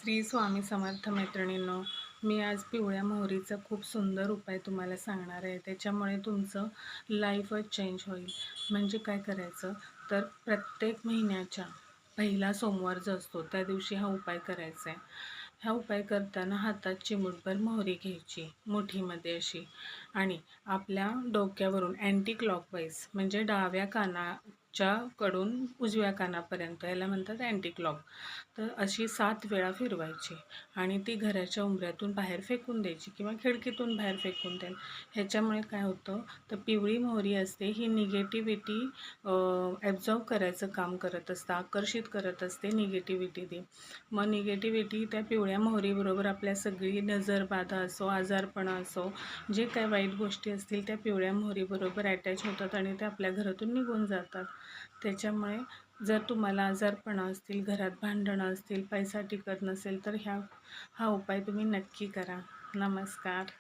श्री स्वामी समर्थ मैत्रिणींनो, मी आज पिवळ्या मोहरीचा खूप सुंदर उपाय तुम्हाला सांगणार आहे. त्याच्यामुळे तुमचं लाईफच चेंज होईल. म्हणजे काय करायचं, तर प्रत्येक महिन्याच्या पहिला सोमवार जो असतो त्या दिवशी हा उपाय करायचा आहे. हा उपाय करताना हातात चिमूटभर मोहरी घ्यायची मुठीमध्ये अशी, आणि आपल्या डोक्यावरून अँटी क्लॉकवाईज म्हणजे डाव्या कानाच्या कडून उजव्या कानापर्यंत, याला म्हणतात अँटी क्लॉक, तर अशी 7 वेळा फिरवायची आणि ती घराच्या उंबऱ्यातून बाहेर फेकून द्यायची किंवा खिडकीतून बाहेर फेकून द्याल. ह्याच्यामुळे काय होतं, तर पिवळी मोहरी असते ही निगेटिव्हिटी ॲब्झॉर्ब करायचं काम करत असतं, आकर्षित करत असते निगेटिव्हिटी ती. मग निगेटिव्हिटी त्या पिवळ्या मोहरीबरोबर आपल्या सगळी नजरबाधा असो, आजारपणा असो, जे काय वाईट गोष्टी असतील त्या पिवळ्या मोहरीबरोबर अटॅच होतात आणि त्या आपल्या घरातून निघून जातात. त्याच्यामुळे जर तुम्हाला आजारपणा असतील, घरात भांडणं असतील, पैसा टिकत नसेल, तर हा उपाय तुम्ही नक्की करा. नमस्कार.